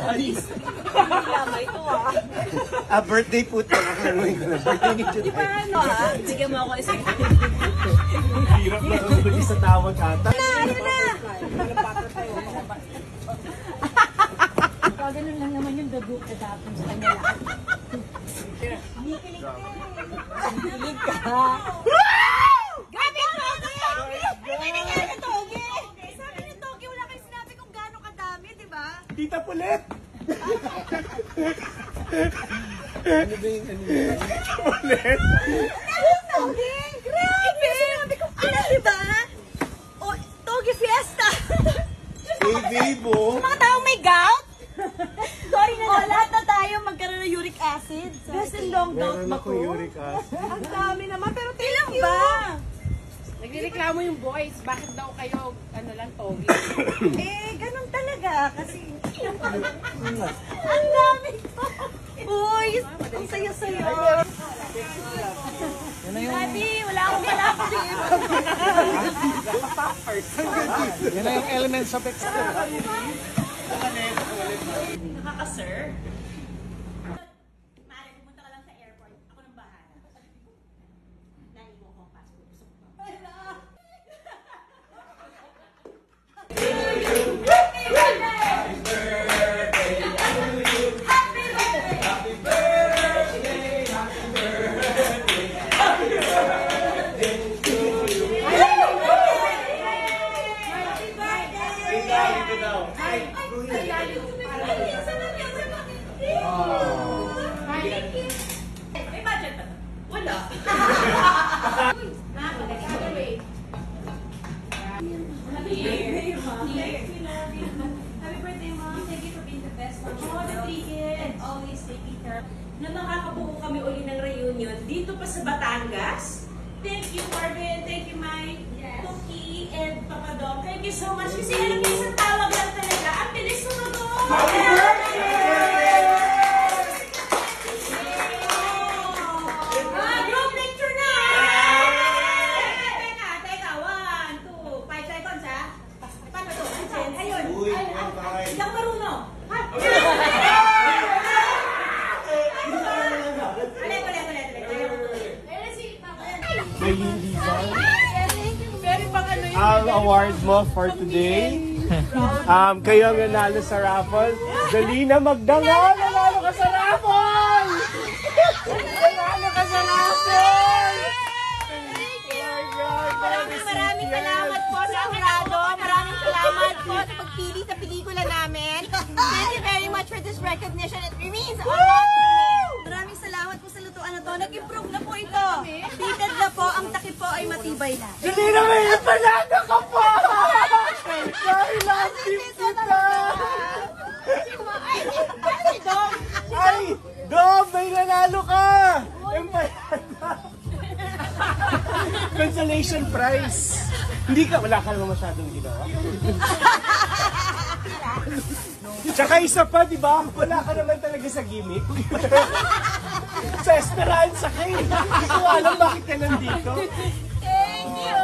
Lamay ito Birthday po ito. Birthday ni Juday. Di ba ano Sige mo ako isang. Hirap na kung sa tawag ata. Ano na? Ganun lang naman yung debut na dapat sa kanya lahat. Kilig ka. Grabe yung Togi! Ano nangyari na Togi? Sabi ni Togi, wala kayo sinabi kung gano'ng kadami, di ba? Tita Pulit! Ano ba yung ano yun? Pulit? Togi! Grabe! Sinabi ko pala, di ba? O, Togi Fiesta! Bibo! Mga taong may gout? Sorry na lahat na tayo magkaroon ng uric acid. Best in long gout Meron ba ako ko? uric acid. Ang dami naman, pero ilang ba? Nagreklamo yung boys, bakit daw kayo, ano lang, Togi? Ganun talaga, kasi ang dami ko. Uy, ang saya-saya. Daddy, wala akong malapit. Yan na yung elements of extra. Nakaka-sir? Mare, pumunta ka lang sa airport. Ako nang bahala. Naiwan ko ang passport. Gusto ko pa. May budget ba? Wala. Happy birthday, Mom. Thank you for being the best mom. Oh, the 3 kids. Always taking care. Na makakabuo kami uli ng reunion dito pa sa Batangas. Thank you, Marvin. Thank you, Mike. Cookie and Papa Dom. Thank you so much. Kasi alam niyo, isang tawag lang talaga. Ang bilis sumunod. Happy birthday! Group picture na! Teka. 1, 2, 5 seconds, ha? Paano to? Ayun. Hindi ako marunong. Ang award mo for today. Kayo ang nanalo sa raffle. Dalina Magdangal! Nanalo ka sa raffle! Nanalo ka sa raffle! Maraming salamat po sa jurado. Maraming salamat po sa pagpili sa pelikula namin. Thank you very much for this recognition. It remains a lot to me. Maraming salamat po sa lutuan na to. Nag-improve na po ito. Fitted na po. Ang takip po ay matibay na. Dalina, may panalo ka po! Dahil lang kita! Ay! Dom! May nanalo ka! Consolation prize! Hindi ka, wala ka naman masyadong ginawa. Tsaka isa pa, di ba? Wala ka naman talaga sa gimmick. Sa Esperanza ka eh. Hindi ko alam bakit ka nandito. Thank you!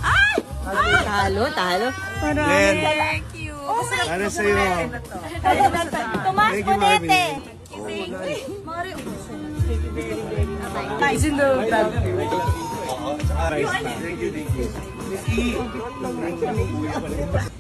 Ay! Talo. Maraming thank you. Ano sa'yo? Tomas Bonete. Mario. Is in the bag. Thank you.